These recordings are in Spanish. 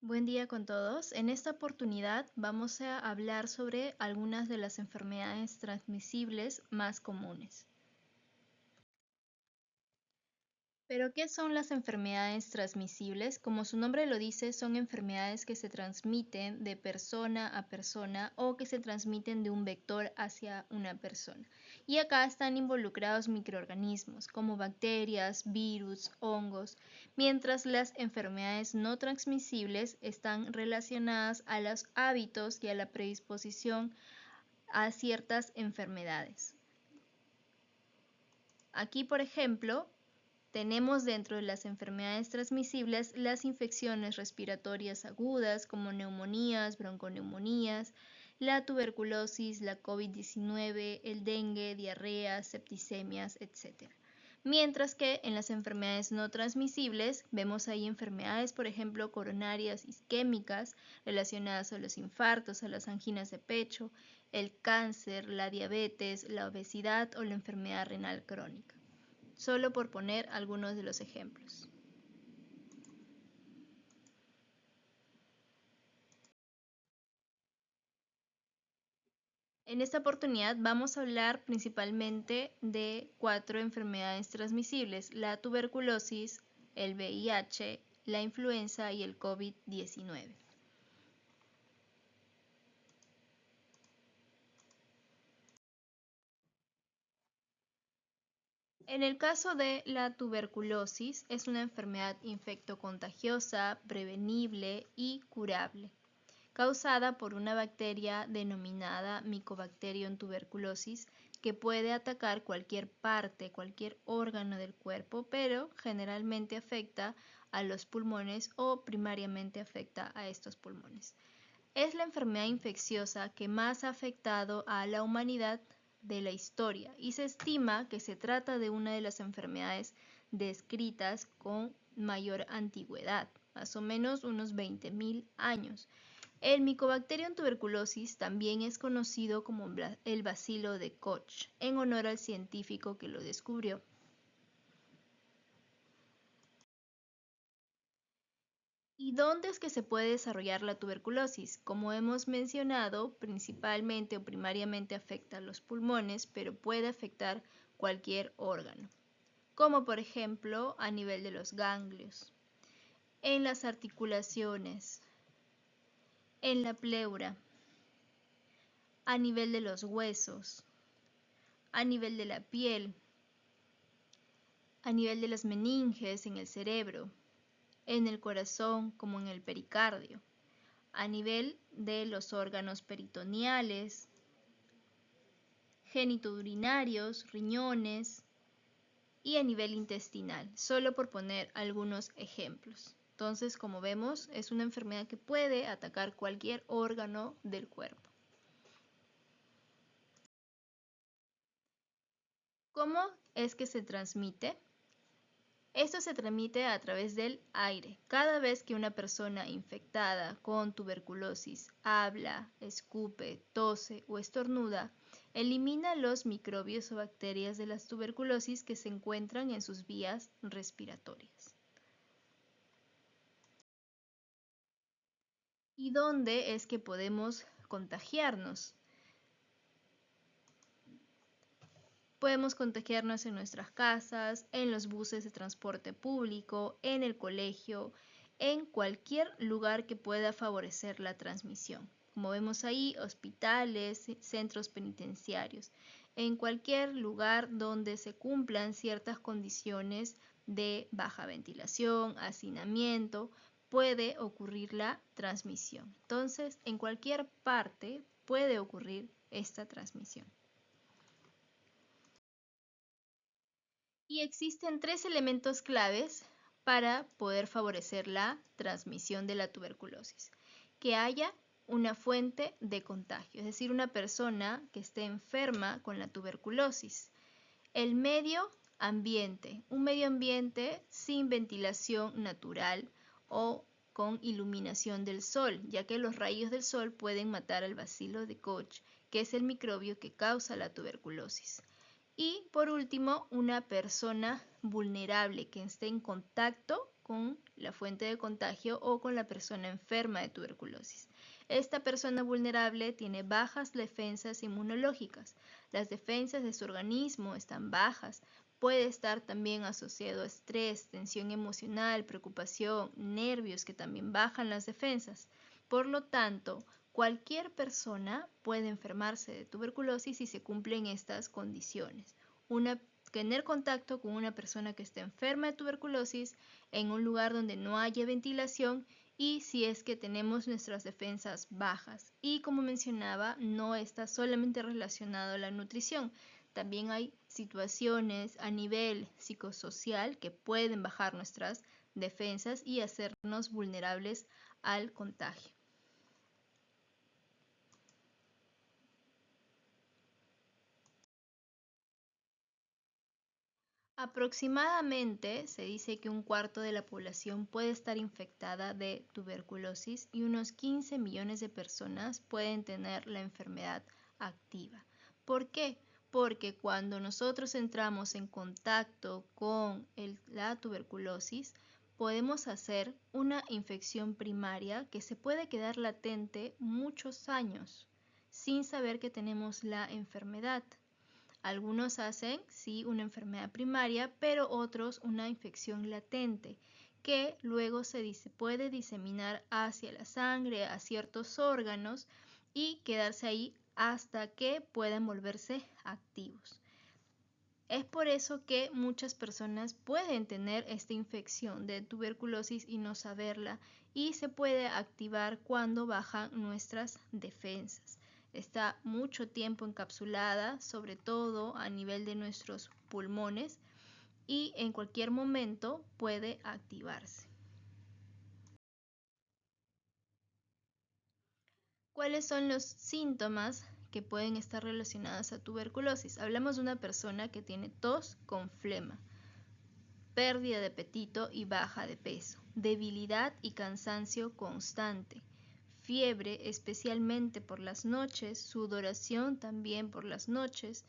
Buen día con todos. En esta oportunidad vamos a hablar sobre algunas de las enfermedades transmisibles más comunes. ¿Pero qué son las enfermedades transmisibles? Como su nombre lo dice, son enfermedades que se transmiten de persona a persona o que se transmiten de un vector hacia una persona. Y acá están involucrados microorganismos como bacterias, virus, hongos, mientras las enfermedades no transmisibles están relacionadas a los hábitos y a la predisposición a ciertas enfermedades. Aquí, por ejemplo, tenemos dentro de las enfermedades transmisibles las infecciones respiratorias agudas como neumonías, bronconeumonías, la tuberculosis, la COVID-19, el dengue, diarrea, septicemias, etc. Mientras que en las enfermedades no transmisibles vemos ahí enfermedades, por ejemplo, coronarias isquémicas relacionadas a los infartos, a las anginas de pecho, el cáncer, la diabetes, la obesidad o la enfermedad renal crónica, solo por poner algunos de los ejemplos. En esta oportunidad vamos a hablar principalmente de 4 enfermedades transmisibles: la tuberculosis, el VIH, la influenza y el COVID-19. En el caso de la tuberculosis, es una enfermedad infectocontagiosa, prevenible y curable, causada por una bacteria denominada Mycobacterium tuberculosis, que puede atacar cualquier parte, cualquier órgano del cuerpo, pero generalmente afecta a los pulmones o primariamente afecta a estos pulmones. Es la enfermedad infecciosa que más ha afectado a la humanidad de la historia y se estima que se trata de una de las enfermedades descritas con mayor antigüedad, más o menos unos 20.000 años. El Mycobacterium tuberculosis también es conocido como el bacilo de Koch, en honor al científico que lo descubrió. ¿Y dónde es que se puede desarrollar la tuberculosis? Como hemos mencionado, principalmente o primariamente afecta a los pulmones, pero puede afectar cualquier órgano, como por ejemplo a nivel de los ganglios, en las articulaciones, en la pleura, a nivel de los huesos, a nivel de la piel, a nivel de las meninges en el cerebro, en el corazón como en el pericardio, a nivel de los órganos peritoneales, genitourinarios, riñones y a nivel intestinal, solo por poner algunos ejemplos. Entonces, como vemos, es una enfermedad que puede atacar cualquier órgano del cuerpo. ¿Cómo es que se transmite? Esto se transmite a través del aire. Cada vez que una persona infectada con tuberculosis habla, escupe, tose o estornuda, elimina los microbios o bacterias de las tuberculosis que se encuentran en sus vías respiratorias. ¿Y dónde es que podemos contagiarnos? Podemos contagiarnos en nuestras casas, en los buses de transporte público, en el colegio, en cualquier lugar que pueda favorecer la transmisión. Como vemos ahí, hospitales, centros penitenciarios, en cualquier lugar donde se cumplan ciertas condiciones de baja ventilación, hacinamiento, puede ocurrir la transmisión. Entonces, en cualquier parte puede ocurrir esta transmisión. Y existen 3 elementos claves para poder favorecer la transmisión de la tuberculosis: que haya una fuente de contagio, es decir, una persona que esté enferma con la tuberculosis. El medio ambiente, un medio ambiente sin ventilación natural o con iluminación del sol, ya que los rayos del sol pueden matar al bacilo de Koch, que es el microbio que causa la tuberculosis. Y por último, una persona vulnerable que esté en contacto con la fuente de contagio o con la persona enferma de tuberculosis. Esta persona vulnerable tiene bajas defensas inmunológicas. Las defensas de su organismo están bajas. Puede estar también asociado a estrés, tensión emocional, preocupación, nervios que también bajan las defensas. Por lo tanto, cualquier persona puede enfermarse de tuberculosis si se cumplen estas condiciones. Tener contacto con una persona que esté enferma de tuberculosis en un lugar donde no haya ventilación y si es que tenemos nuestras defensas bajas. Y como mencionaba, no está solamente relacionado a la nutrición. También hay situaciones a nivel psicosocial que pueden bajar nuestras defensas y hacernos vulnerables al contagio. Aproximadamente se dice que un cuarto de la población puede estar infectada de tuberculosis y unos 15 millones de personas pueden tener la enfermedad activa. ¿Por qué? Porque cuando nosotros entramos en contacto con la tuberculosis, podemos hacer una infección primaria que se puede quedar latente muchos años sin saber que tenemos la enfermedad. Algunos hacen, sí, una enfermedad primaria, pero otros una infección latente, que luego puede diseminar hacia la sangre, a ciertos órganos y quedarse ahí hasta que puedan volverse activos. Es por eso que muchas personas pueden tener esta infección de tuberculosis y no saberla, y se puede activar cuando bajan nuestras defensas. Está mucho tiempo encapsulada, sobre todo a nivel de nuestros pulmones, y en cualquier momento puede activarse. ¿Cuáles son los síntomas que pueden estar relacionados a tuberculosis? Hablamos de una persona que tiene tos con flema, pérdida de apetito y baja de peso, debilidad y cansancio constante, fiebre especialmente por las noches, sudoración también por las noches,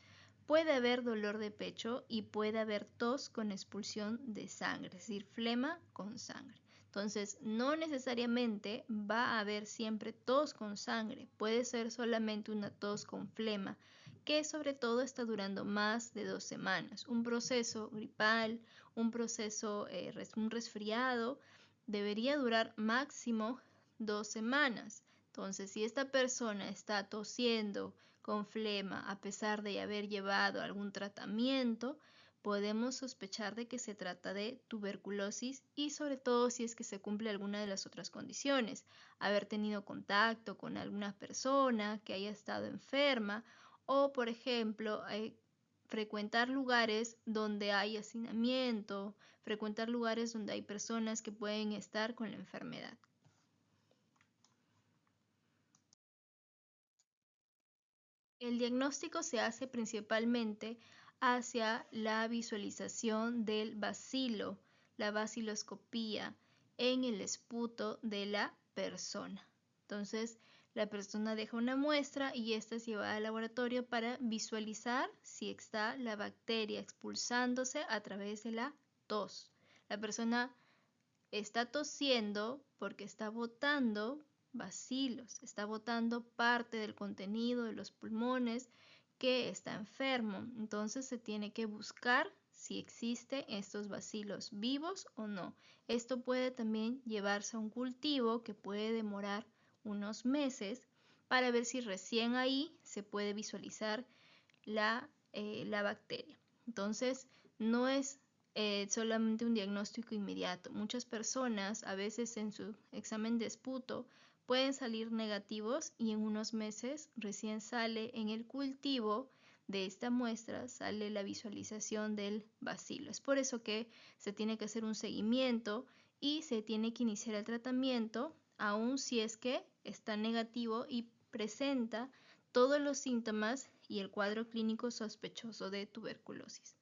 puede haber dolor de pecho y puede haber tos con expulsión de sangre, es decir, flema con sangre. Entonces, no necesariamente va a haber siempre tos con sangre, puede ser solamente una tos con flema, que sobre todo está durando más de 2 semanas. Un proceso gripal, un resfriado, debería durar máximo 2 semanas. Entonces, si esta persona está tosiendo con flema a pesar de haber llevado algún tratamiento, podemos sospechar de que se trata de tuberculosis y sobre todo si es que se cumple alguna de las otras condiciones, haber tenido contacto con alguna persona que haya estado enferma o, por ejemplo, frecuentar lugares donde hay hacinamiento, frecuentar lugares donde hay personas que pueden estar con la enfermedad. El diagnóstico se hace principalmente hacia la visualización del bacilo, la baciloscopía en el esputo de la persona. Entonces, la persona deja una muestra y esta es llevada al laboratorio para visualizar si está la bacteria expulsándose a través de la tos. La persona está tosiendo porque está botando bacilos, está botando parte del contenido de los pulmones que está enfermo. Entonces se tiene que buscar si existen estos bacilos vivos o no. Esto puede también llevarse a un cultivo que puede demorar unos meses para ver si recién ahí se puede visualizar la bacteria. Entonces, no es solamente un diagnóstico inmediato. Muchas personas, a veces en su examen de esputo, pueden salir negativos y en unos meses recién sale en el cultivo de esta muestra, sale la visualización del bacilo. Es por eso que se tiene que hacer un seguimiento y se tiene que iniciar el tratamiento, aun si es que está negativo y presenta todos los síntomas y el cuadro clínico sospechoso de tuberculosis.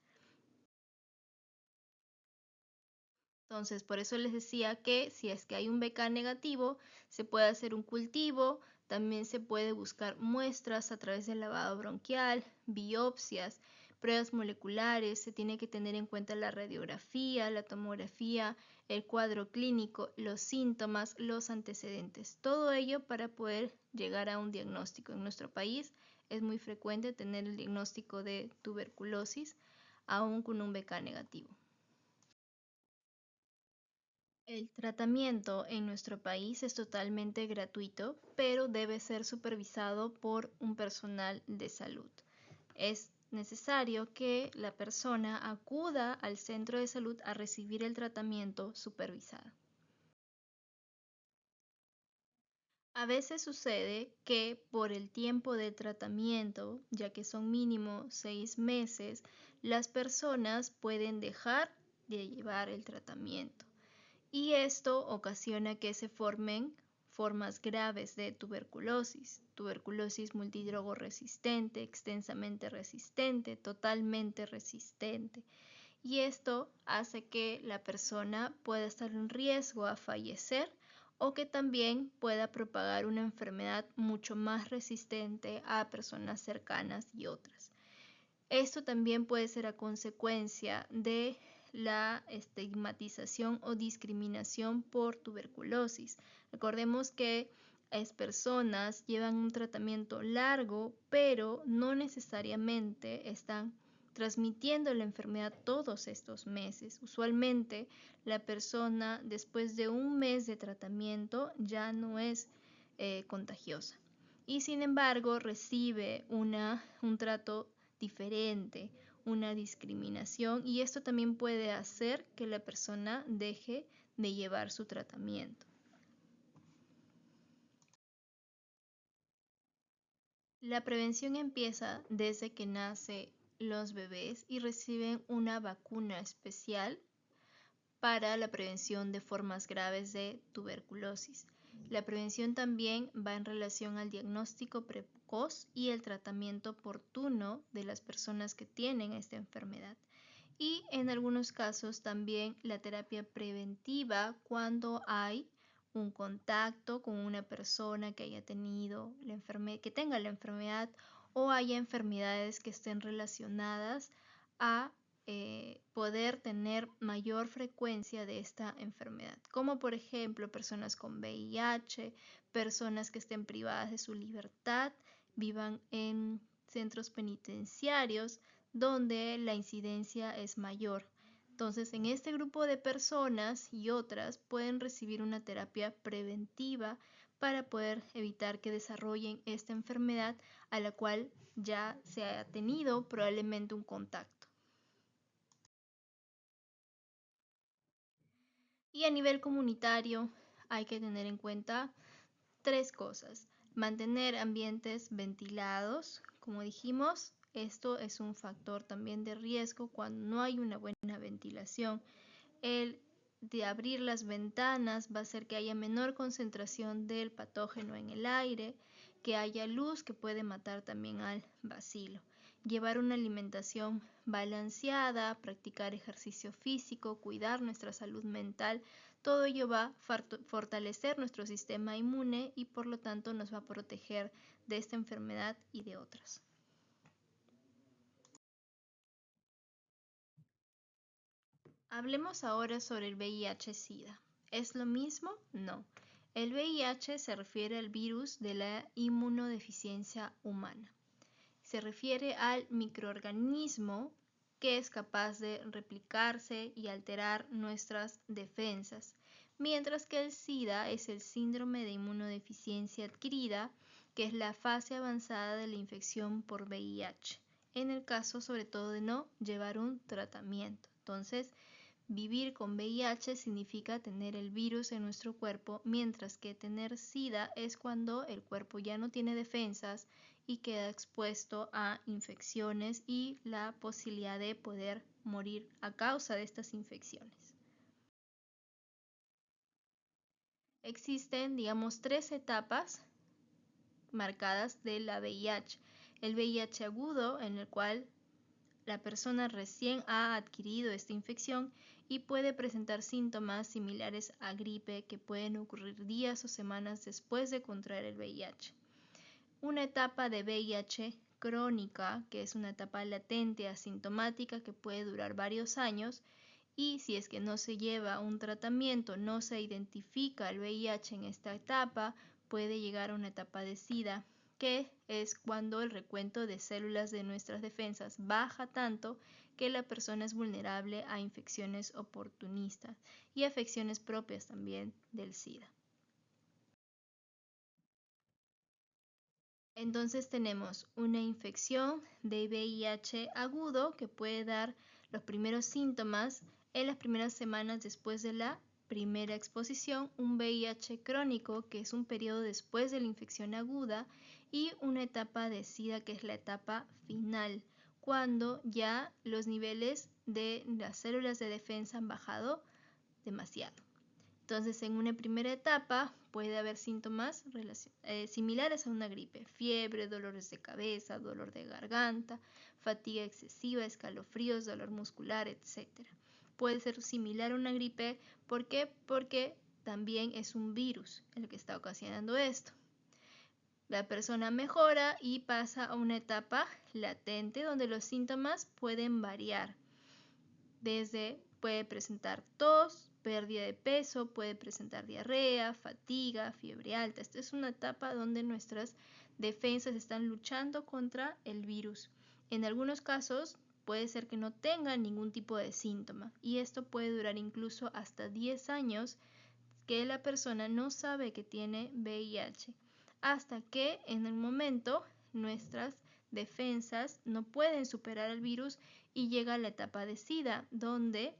Entonces, por eso les decía que si es que hay un BK negativo, se puede hacer un cultivo, también se puede buscar muestras a través del lavado bronquial, biopsias, pruebas moleculares, se tiene que tener en cuenta la radiografía, la tomografía, el cuadro clínico, los síntomas, los antecedentes. Todo ello para poder llegar a un diagnóstico. En nuestro país es muy frecuente tener el diagnóstico de tuberculosis, aún con un BK negativo. El tratamiento en nuestro país es totalmente gratuito, pero debe ser supervisado por un personal de salud. Es necesario que la persona acuda al centro de salud a recibir el tratamiento supervisado. A veces sucede que por el tiempo de tratamiento, ya que son mínimo 6 meses, las personas pueden dejar de llevar el tratamiento. Y esto ocasiona que se formen formas graves de tuberculosis multidrogoresistente, extensamente resistente, totalmente resistente. Y esto hace que la persona pueda estar en riesgo a fallecer o que también pueda propagar una enfermedad mucho más resistente a personas cercanas y otras. Esto también puede ser a consecuencia de la estigmatización o discriminación por tuberculosis. Recordemos que las personas llevan un tratamiento largo, pero no necesariamente están transmitiendo la enfermedad todos estos meses. Usualmente la persona después de un mes de tratamiento ya no es contagiosa y sin embargo recibe un trato diferente, una discriminación, y esto también puede hacer que la persona deje de llevar su tratamiento. La prevención empieza desde que nacen los bebés y reciben una vacuna especial para la prevención de formas graves de tuberculosis. La prevención también va en relación al diagnóstico precoz y el tratamiento oportuno de las personas que tienen esta enfermedad. Y en algunos casos también la terapia preventiva cuando hay un contacto con una persona que haya tenido que tenga la enfermedad o haya enfermedades que estén relacionadas a poder tener mayor frecuencia de esta enfermedad, como por ejemplo personas con VIH, personas que estén privadas de su libertad, vivan en centros penitenciarios donde la incidencia es mayor. Entonces, en este grupo de personas y otras pueden recibir una terapia preventiva para poder evitar que desarrollen esta enfermedad a la cual ya se ha tenido probablemente un contacto. Y a nivel comunitario hay que tener en cuenta 3 cosas. Mantener ambientes ventilados, como dijimos, esto es un factor también de riesgo cuando no hay una buena ventilación. El de abrir las ventanas va a hacer que haya menor concentración del patógeno en el aire, que haya luz que puede matar también al bacilo. Llevar una alimentación balanceada, practicar ejercicio físico, cuidar nuestra salud mental, todo ello va a fortalecer nuestro sistema inmune y por lo tanto nos va a proteger de esta enfermedad y de otras. Hablemos ahora sobre el VIH-Sida. ¿Es lo mismo? No. El VIH se refiere al virus de la inmunodeficiencia humana. Se refiere al microorganismo que es capaz de replicarse y alterar nuestras defensas, mientras que el SIDA es el síndrome de inmunodeficiencia adquirida, que es la fase avanzada de la infección por VIH, en el caso sobre todo de no llevar un tratamiento. Entonces, vivir con VIH significa tener el virus en nuestro cuerpo, mientras que tener SIDA es cuando el cuerpo ya no tiene defensas y queda expuesto a infecciones y la posibilidad de poder morir a causa de estas infecciones. Existen, digamos, 3 etapas marcadas de la VIH. El VIH agudo, en el cual la persona recién ha adquirido esta infección y puede presentar síntomas similares a gripe que pueden ocurrir días o semanas después de contraer el VIH. Una etapa de VIH crónica, que es una etapa latente asintomática que puede durar varios años, y si es que no se lleva un tratamiento, no se identifica el VIH en esta etapa, puede llegar a una etapa de SIDA, que es cuando el recuento de células de nuestras defensas baja tanto que la persona es vulnerable a infecciones oportunistas y afecciones propias también del SIDA. Entonces tenemos una infección de VIH agudo que puede dar los primeros síntomas en las primeras semanas después de la primera exposición, un VIH crónico que es un periodo después de la infección aguda y una etapa de SIDA que es la etapa final, cuando ya los niveles de las células de defensa han bajado demasiado. Entonces, en una primera etapa puede haber síntomas similares a una gripe: fiebre, dolores de cabeza, dolor de garganta, fatiga excesiva, escalofríos, dolor muscular, etc. Puede ser similar a una gripe. ¿Por qué? Porque también es un virus el que está ocasionando esto. La persona mejora y pasa a una etapa latente donde los síntomas pueden variar. Puede presentar tos, pérdida de peso, puede presentar diarrea, fatiga, fiebre alta. Esta es una etapa donde nuestras defensas están luchando contra el virus. En algunos casos puede ser que no tenga ningún tipo de síntoma y esto puede durar incluso hasta 10 años que la persona no sabe que tiene VIH, hasta que en el momento nuestras defensas no pueden superar el virus y llega a la etapa de SIDA, donde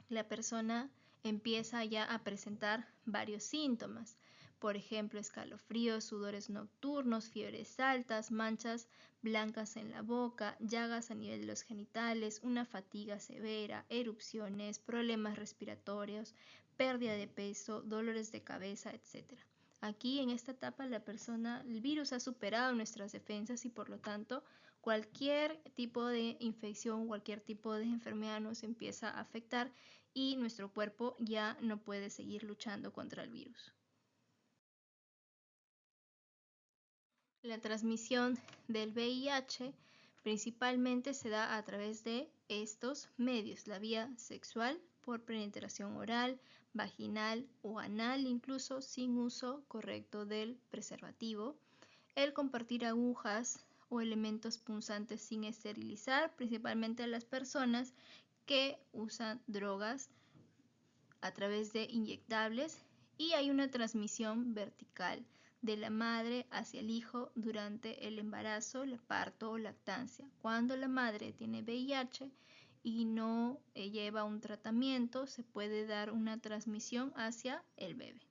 la persona empieza ya a presentar varios síntomas. Por ejemplo, escalofríos, sudores nocturnos, fiebres altas, manchas blancas en la boca, llagas a nivel de los genitales, una fatiga severa, erupciones, problemas respiratorios, pérdida de peso, dolores de cabeza, etc. Aquí en esta etapa el virus ha superado nuestras defensas y por lo tanto cualquier tipo de infección, cualquier tipo de enfermedad nos empieza a afectar y nuestro cuerpo ya no puede seguir luchando contra el virus. La transmisión del VIH principalmente se da a través de estos medios: la vía sexual, por penetración oral, vaginal o anal, incluso sin uso correcto del preservativo, el compartir agujas o elementos punzantes sin esterilizar, principalmente a las personas que usan drogas a través de inyectables, y hay una transmisión vertical de la madre hacia el hijo durante el embarazo, el parto o lactancia. Cuando la madre tiene VIH y no lleva un tratamiento, se puede dar una transmisión hacia el bebé.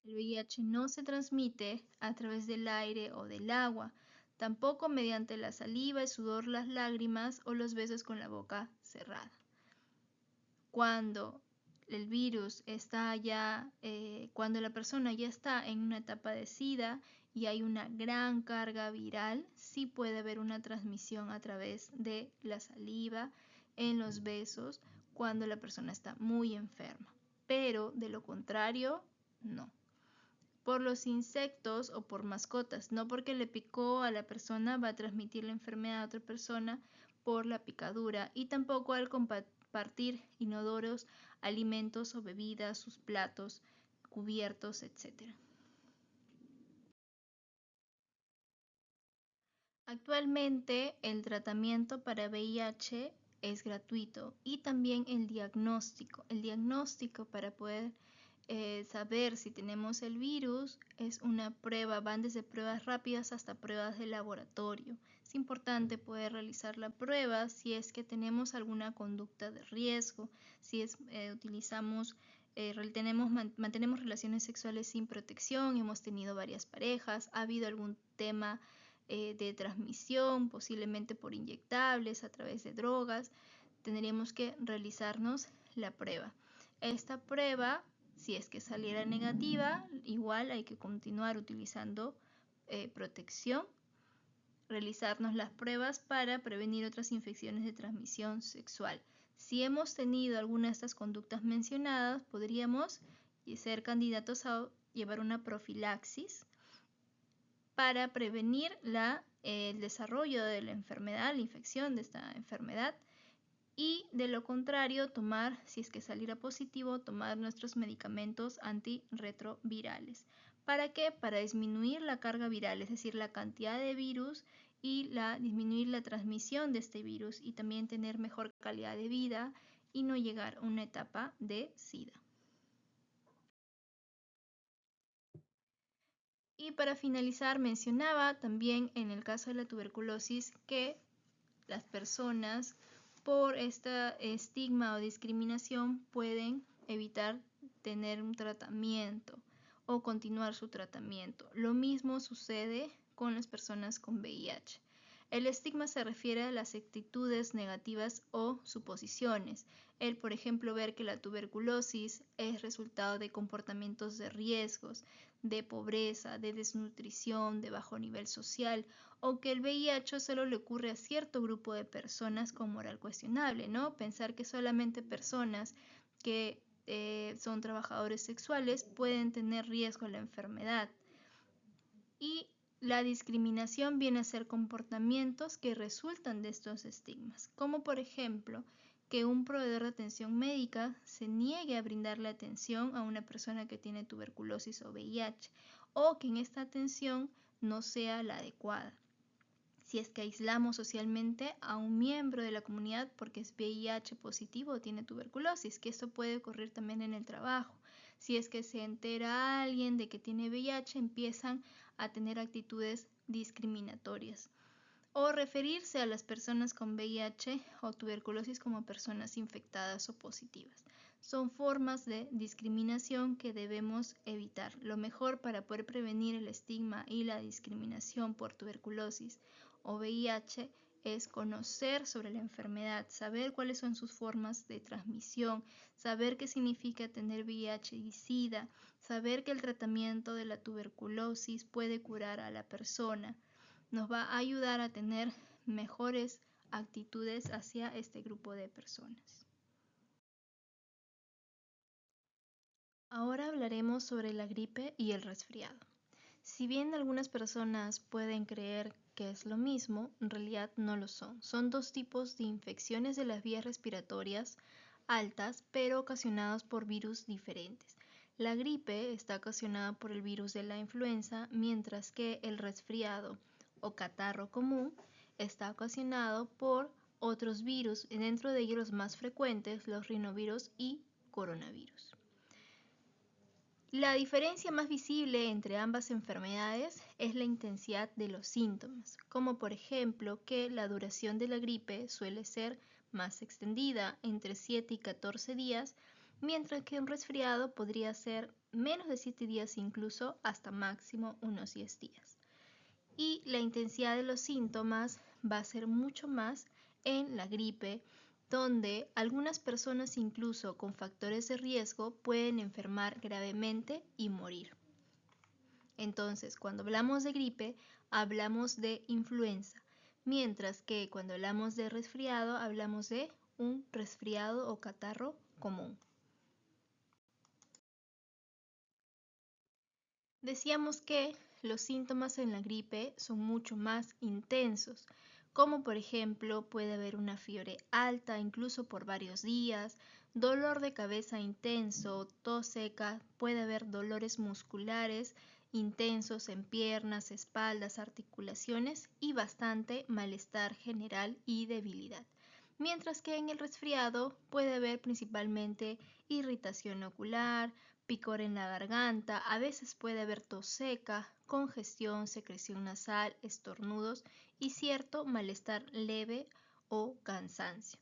El VIH no se transmite a través del aire o del agua, tampoco mediante la saliva, el sudor, las lágrimas o los besos con la boca cerrada. Cuando el virus está cuando la persona ya está en una etapa de SIDA y hay una gran carga viral, sí puede haber una transmisión a través de la saliva, en los besos, cuando la persona está muy enferma. Pero de lo contrario, no. Por los insectos o por mascotas, no porque le picó a la persona va a transmitir la enfermedad a otra persona por la picadura, y tampoco al compartir inodoros, alimentos o bebidas, sus platos, cubiertos, etc. Actualmente el tratamiento para VIH es gratuito y también el diagnóstico. El diagnóstico para poder saber si tenemos el virus es una prueba, van desde pruebas rápidas hasta pruebas de laboratorio. Es importante poder realizar la prueba si es que tenemos alguna conducta de riesgo, si mantenemos relaciones sexuales sin protección, hemos tenido varias parejas, ha habido algún tema de transmisión, posiblemente por inyectables, a través de drogas. Tendríamos que realizarnos la prueba. Esta prueba, si es que saliera negativa, igual hay que continuar utilizando protección, realizarnos las pruebas para prevenir otras infecciones de transmisión sexual. Si hemos tenido alguna de estas conductas mencionadas, podríamos ser candidatos a llevar una profilaxis para prevenir el desarrollo de la enfermedad, la infección de esta enfermedad, y de lo contrario tomar, si es que saliera positivo, tomar nuestros medicamentos antirretrovirales. ¿Para qué? Para disminuir la carga viral, es decir, la cantidad de virus y disminuir la transmisión de este virus y también tener mejor calidad de vida y no llegar a una etapa de SIDA. Y para finalizar, mencionaba también en el caso de la tuberculosis que las personas por este estigma o discriminación pueden evitar tener un tratamiento o continuar su tratamiento. Lo mismo sucede con las personas con VIH. El estigma se refiere a las actitudes negativas o suposiciones. El, por ejemplo, ver que la tuberculosis es resultado de comportamientos de riesgos, de pobreza, de desnutrición, de bajo nivel social, o que el VIH solo le ocurre a cierto grupo de personas con moral cuestionable, ¿no? Pensar que solamente personas que son trabajadores sexuales pueden tener riesgo a la enfermedad. Y la discriminación viene a ser comportamientos que resultan de estos estigmas, como por ejemplo que un proveedor de atención médica se niegue a brindarle atención a una persona que tiene tuberculosis o VIH, o que en esta atención no sea la adecuada. Si es que aislamos socialmente a un miembro de la comunidad porque es VIH positivo o tiene tuberculosis, que esto puede ocurrir también en el trabajo. Si es que se entera alguien de que tiene VIH, empiezan a tener actitudes discriminatorias. O referirse a las personas con VIH o tuberculosis como personas infectadas o positivas. Son formas de discriminación que debemos evitar. Lo mejor para poder prevenir el estigma y la discriminación por tuberculosis o VIH es conocer sobre la enfermedad, saber cuáles son sus formas de transmisión, saber qué significa tener VIH y SIDA, saber que el tratamiento de la tuberculosis puede curar a la persona. Nos va a ayudar a tener mejores actitudes hacia este grupo de personas. Ahora hablaremos sobre la gripe y el resfriado. Si bien algunas personas pueden creer que es lo mismo, en realidad no lo son. Son dos tipos de infecciones de las vías respiratorias altas, pero ocasionadas por virus diferentes. La gripe está ocasionada por el virus de la influenza, mientras que el resfriado o catarro común está ocasionado por otros virus, dentro de ellos los más frecuentes, los rinovirus y coronavirus. La diferencia más visible entre ambas enfermedades es la intensidad de los síntomas, como por ejemplo que la duración de la gripe suele ser más extendida, entre 7 y 14 días, mientras que un resfriado podría ser menos de 7 días, incluso hasta máximo unos 10 días. Y la intensidad de los síntomas va a ser mucho más en la gripe, donde algunas personas incluso con factores de riesgo pueden enfermar gravemente y morir. Entonces, cuando hablamos de gripe, hablamos de influenza, mientras que cuando hablamos de resfriado, hablamos de un resfriado o catarro común. Decíamos que los síntomas en la gripe son mucho más intensos, como por ejemplo puede haber una fiebre alta incluso por varios días, dolor de cabeza intenso, tos seca, puede haber dolores musculares intensos en piernas, espaldas, articulaciones y bastante malestar general y debilidad. Mientras que en el resfriado puede haber principalmente irritación ocular, picor en la garganta, a veces puede haber tos seca, congestión, secreción nasal, estornudos y cierto malestar leve o cansancio.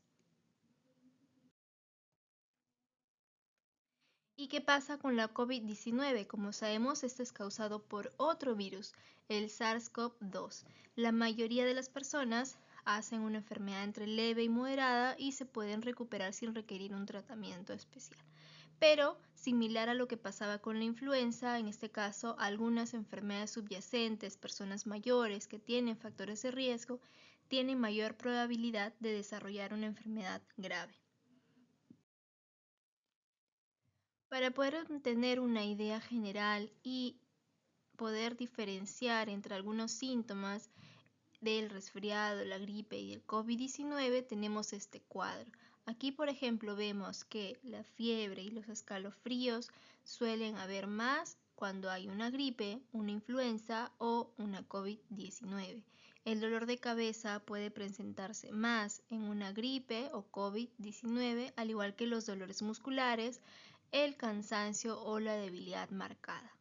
¿Y qué pasa con la COVID-19? Como sabemos, este es causado por otro virus, el SARS-CoV-2. La mayoría de las personas hacen una enfermedad entre leve y moderada y se pueden recuperar sin requerir un tratamiento especial. Pero similar a lo que pasaba con la influenza, en este caso algunas enfermedades subyacentes, personas mayores que tienen factores de riesgo, tienen mayor probabilidad de desarrollar una enfermedad grave. Para poder tener una idea general y poder diferenciar entre algunos síntomas del resfriado, la gripe y el COVID-19, tenemos este cuadro. Aquí, por ejemplo, vemos que la fiebre y los escalofríos suelen haber más cuando hay una gripe, una influenza o una COVID-19. El dolor de cabeza puede presentarse más en una gripe o COVID-19, al igual que los dolores musculares, el cansancio o la debilidad marcada.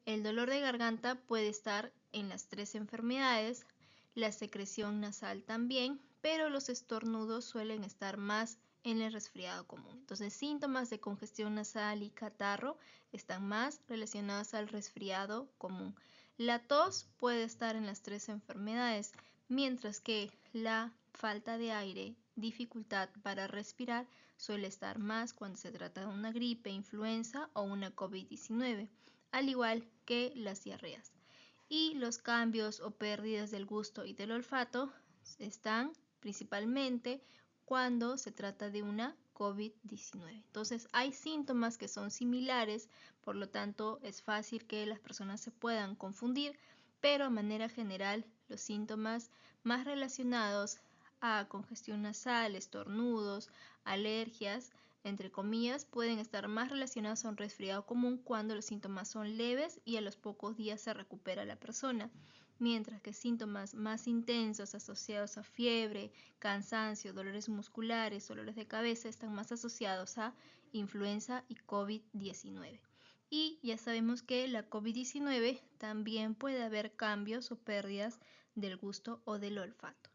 El dolor de garganta puede estar en las tres enfermedades, la secreción nasal también, pero los estornudos suelen estar más en el resfriado común. Entonces, síntomas de congestión nasal y catarro están más relacionados al resfriado común. La tos puede estar en las tres enfermedades, mientras que la falta de aire, dificultad para respirar, suele estar más cuando se trata de una gripe, influenza o una COVID-19, al igual que las diarreas. Y los cambios o pérdidas del gusto y del olfato están principalmente cuando se trata de una COVID-19. Entonces hay síntomas que son similares, por lo tanto es fácil que las personas se puedan confundir, pero de manera general los síntomas más relacionados a congestión nasal, estornudos, alergias, entre comillas, pueden estar más relacionados a un resfriado común cuando los síntomas son leves y a los pocos días se recupera la persona, mientras que síntomas más intensos asociados a fiebre, cansancio, dolores musculares, dolores de cabeza están más asociados a influenza y COVID-19. Y ya sabemos que la COVID-19 también puede haber cambios o pérdidas del gusto o del olfato.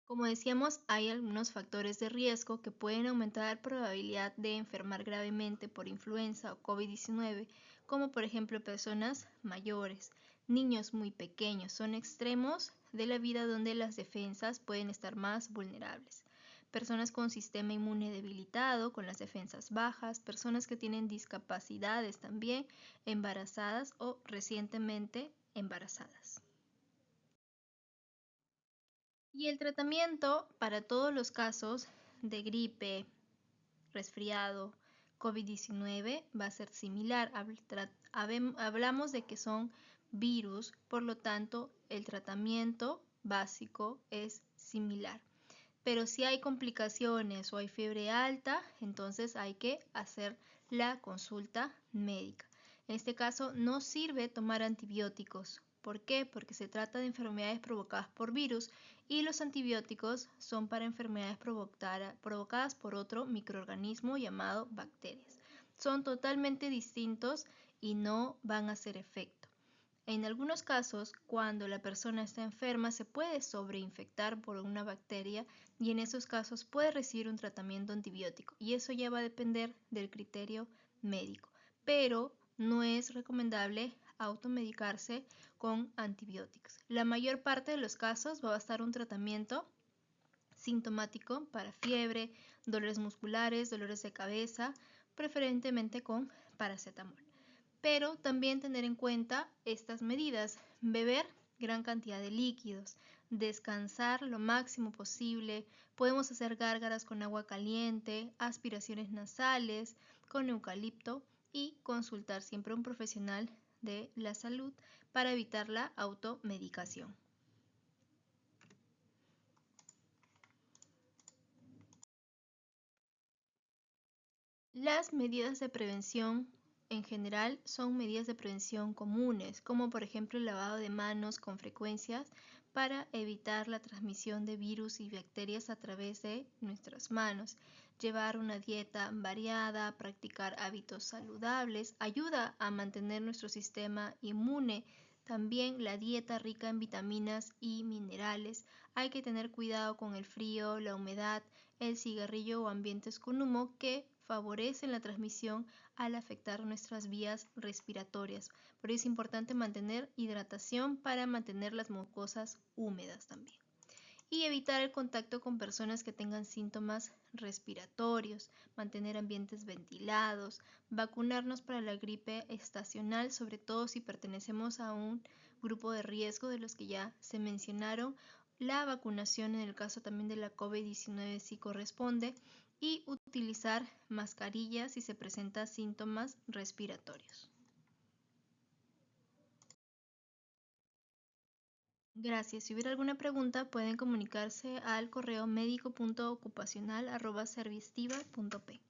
Como decíamos, hay algunos factores de riesgo que pueden aumentar la probabilidad de enfermar gravemente por influenza o COVID-19, como por ejemplo personas mayores, niños muy pequeños, son extremos de la vida donde las defensas pueden estar más vulnerables. Personas con sistema inmune debilitado, con las defensas bajas, personas que tienen discapacidades también, embarazadas o recientemente embarazadas. Y el tratamiento para todos los casos de gripe, resfriado, COVID-19 va a ser similar. Hablamos de que son virus, por lo tanto el tratamiento básico es similar. Pero si hay complicaciones o hay fiebre alta, entonces hay que hacer la consulta médica. En este caso no sirve tomar antibióticos. ¿Por qué? Porque se trata de enfermedades provocadas por virus y los antibióticos son para enfermedades provocadas por otro microorganismo llamado bacterias. Son totalmente distintos y no van a hacer efecto. En algunos casos, cuando la persona está enferma, se puede sobreinfectar por una bacteria y en esos casos puede recibir un tratamiento antibiótico y eso ya va a depender del criterio médico. Pero no es recomendable automedicarse con antibióticos. La mayor parte de los casos va a bastar un tratamiento sintomático para fiebre, dolores musculares, dolores de cabeza, preferentemente con paracetamol. Pero también tener en cuenta estas medidas: beber gran cantidad de líquidos, descansar lo máximo posible, podemos hacer gárgaras con agua caliente, aspiraciones nasales con eucalipto y consultar siempre a un profesional de la salud para evitar la automedicación. Las medidas de prevención en general son medidas de prevención comunes, como por ejemplo el lavado de manos con frecuencias para evitar la transmisión de virus y bacterias a través de nuestras manos. Llevar una dieta variada, practicar hábitos saludables, ayuda a mantener nuestro sistema inmune. También la dieta rica en vitaminas y minerales. Hay que tener cuidado con el frío, la humedad, el cigarrillo o ambientes con humo que favorecen la transmisión al afectar nuestras vías respiratorias. Por eso es importante mantener hidratación para mantener las mucosas húmedas también. Y evitar el contacto con personas que tengan síntomas respiratorios, mantener ambientes ventilados, vacunarnos para la gripe estacional, sobre todo si pertenecemos a un grupo de riesgo de los que ya se mencionaron. La vacunación en el caso también de la COVID-19 sí corresponde, y utilizar mascarillas si se presentan síntomas respiratorios. Gracias. Si hubiera alguna pregunta, pueden comunicarse al correo medico.ocupacional@serviestiva.p.